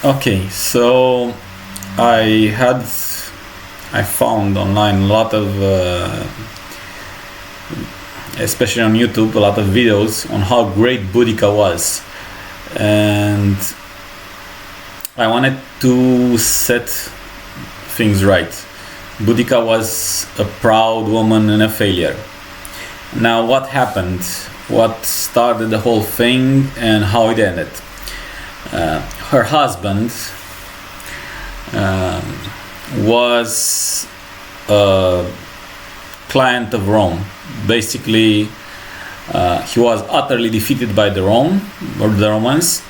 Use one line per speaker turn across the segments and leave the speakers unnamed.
Okay, so I had I found online a lot of, especially on YouTube, a lot of videos on how great Boudicca was, and I wanted to set things right. Boudicca was a proud woman and a failure. Now, what happened? What started the whole thing, and how it ended? Her husband was a client of Rome. Basically, he was utterly defeated by the Romans,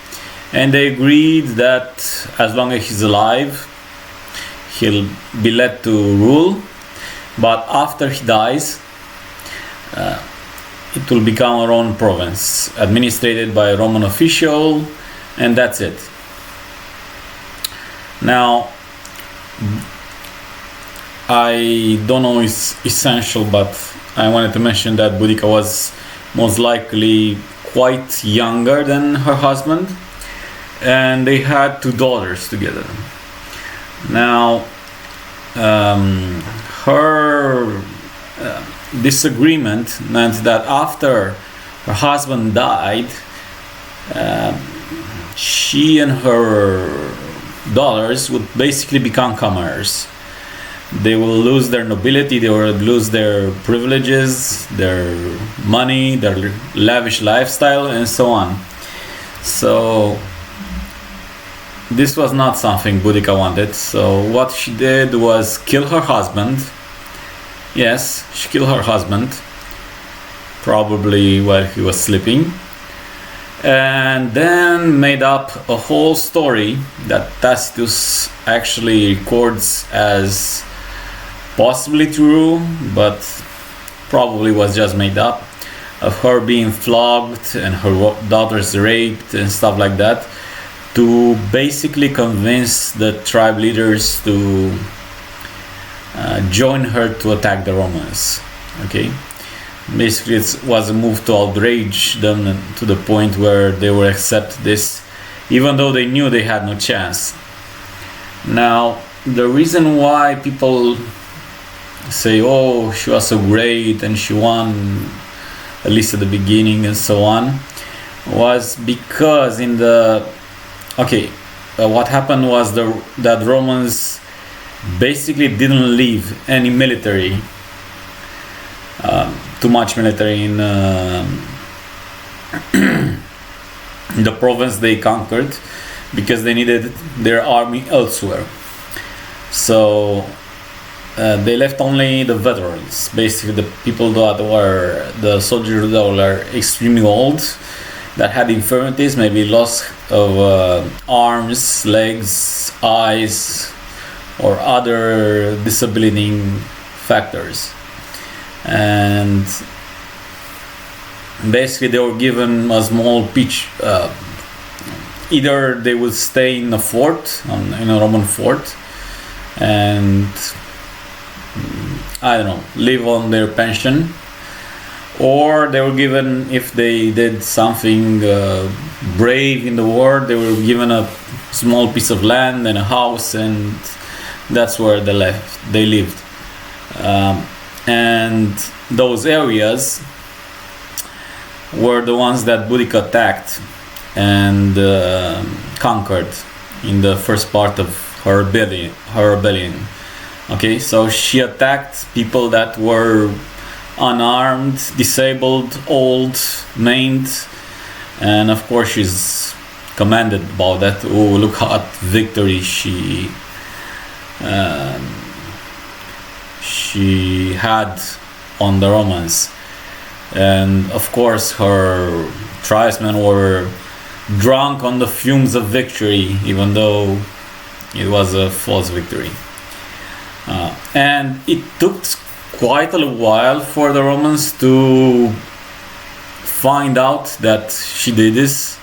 and they agreed that as long as he's alive, he'll be led to rule. But after he dies, it will become a Roman province, administered by a Roman official, and that's it. Now, I don't know it's essential, but I wanted to mention that Boudicca was most likely quite younger than her husband, and they had two daughters together. Now, her disagreement meant that after her husband died, she and her daughters would basically become commoners. They will lose their nobility, they will lose their privileges, their money, their lavish lifestyle, and so on. So this was not something Boudicca wanted. So what she did was kill her husband. Yes, she killed her husband, probably while he was sleeping, and then made up a whole story that Tacitus actually records as possibly true, but probably was just made up, of her being flogged and her daughters raped and stuff like that, to basically convince the tribe leaders to join her to attack the Romans. Okay, basically it was a move to outrage them to the point where they would accept this, even though they knew they had no chance. Now, the reason why people say, oh, she was so great and she won, at least at the beginning and so on, was because in the what happened was that Romans basically didn't leave any military, too much military in the province they conquered, because they needed their army elsewhere. So they left only the veterans, basically the people that were the soldiers that were extremely old, that had infirmities, maybe loss of arms, legs, eyes, or other disabiliting factors. And basically they were given a small pitch. Either they would stay in a fort, in a Roman fort, and I don't know, live on their pension, or they were given, if they did something brave in the war, they were given a small piece of land and a house, and that's where they lived. And those areas were the ones that Boudicca attacked and conquered in the first part of her rebellion. Okay, so she attacked people that were unarmed, disabled, old, maimed, and of course she's commended about that. Oh, look at victory she had on the Romans. And of course her tribesmen were drunk on the fumes of victory, even though it was a false victory. And it took quite a while for the Romans to find out that she did this,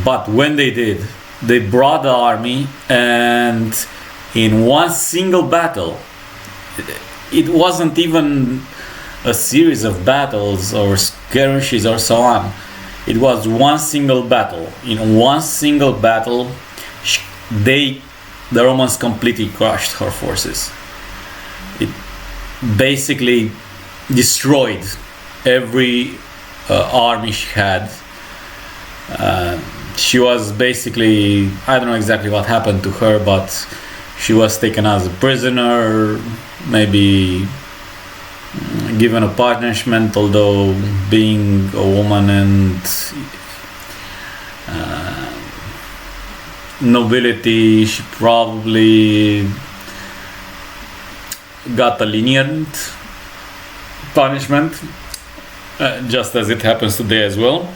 but when they did, they brought the army, and in one single battle, it wasn't even a series of battles or skirmishes or so on. It was one single battle. In one single battle, the Romans completely crushed her forces. It basically destroyed every army she had. She was basically, I don't know exactly what happened to her, but she was taken as a prisoner, maybe given a punishment, although being a woman and nobility, she probably got a lenient punishment, just as it happens today as well.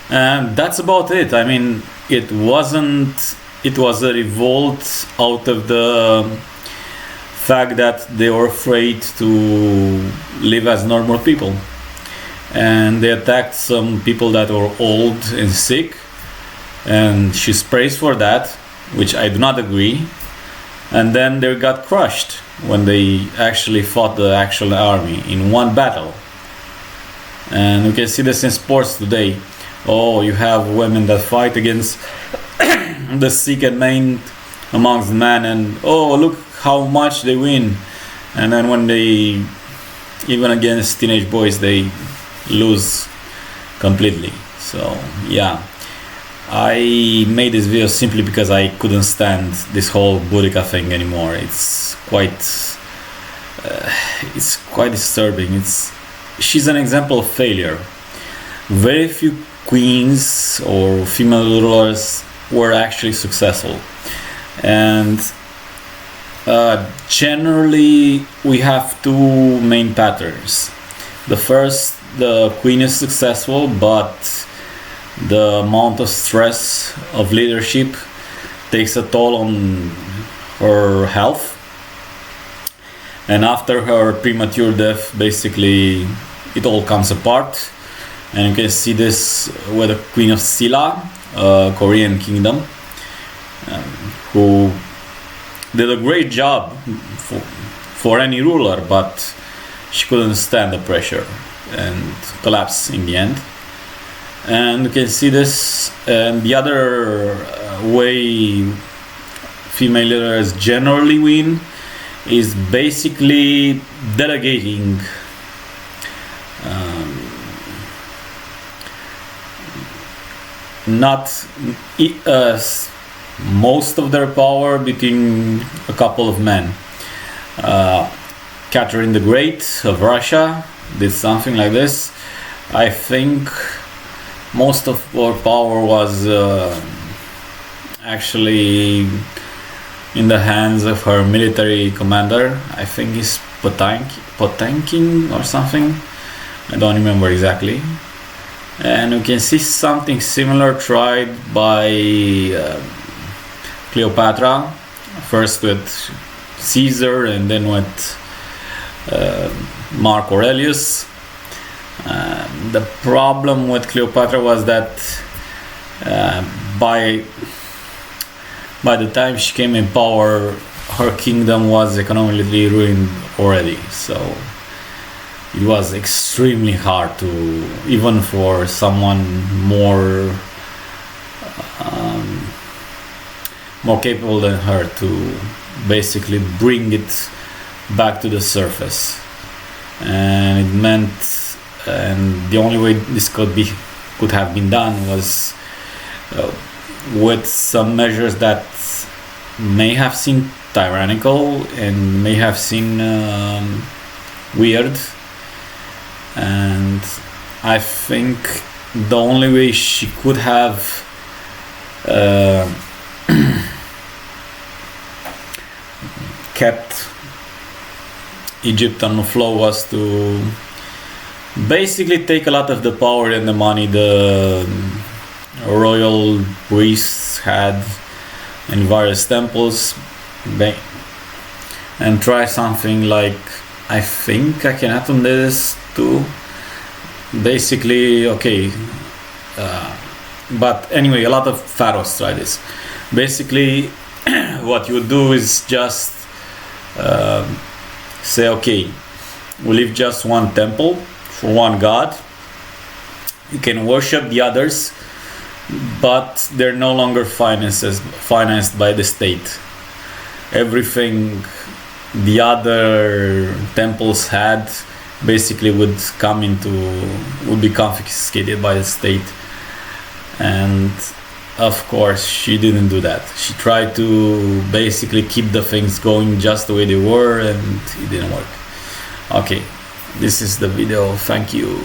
And that's about it. I mean, it was a revolt out of the fact that they were afraid to live as normal people, and they attacked some people that were old and sick, and she's praised for that, which I do not agree. And then they got crushed when they actually fought the actual army in one battle. And we can see this in sports today. Oh, you have women that fight against the sick and maimed amongst men, and oh, look how much they win. And then when they, even against teenage boys, they lose completely. So yeah, I made this video simply because I couldn't stand this whole Boudicca thing anymore. It's quite disturbing. She's an example of failure. Very few queens or female rulers were actually successful, and generally we have two main patterns. The first, the queen is successful, but the amount of stress of leadership takes a toll on her health, and after her premature death, basically it all comes apart. And you can see this with the Queen of Silla, Korean kingdom, who did a great job for any ruler, but she couldn't stand the pressure and collapsed in the end. And you can see this, and the other way female leaders generally win is basically delegating most of their power between a couple of men. Catherine the Great of Russia did something like this. I think most of her power was actually in the hands of her military commander. I think it's Potemkin or something. I don't remember exactly. And you can see something similar tried by Cleopatra, first with Caesar and then with Mark Aurelius. The problem with Cleopatra was that by the time she came in power, her kingdom was economically ruined already. So it was extremely hard to, even for someone more capable than her, to basically bring it back to the surface. And it meant, and the only way this could have been done was with some measures that may have seemed tyrannical and may have seemed weird. And I think the only way she could have kept Egypt on the flow was to basically take a lot of the power and the money the royal priests had in various temples and try something like, I think Akhenaten did this too. Basically, okay, but anyway, a lot of pharaohs try this. Basically, what you would do is just say, okay, we leave just one temple for one god, You can worship the others, but they're no longer financed by the state. Everything the other temples had basically would be confiscated by the state. And of course she didn't do that. She tried to basically keep the things going just the way they were, and it didn't work. Okay, this is the video. Thank you.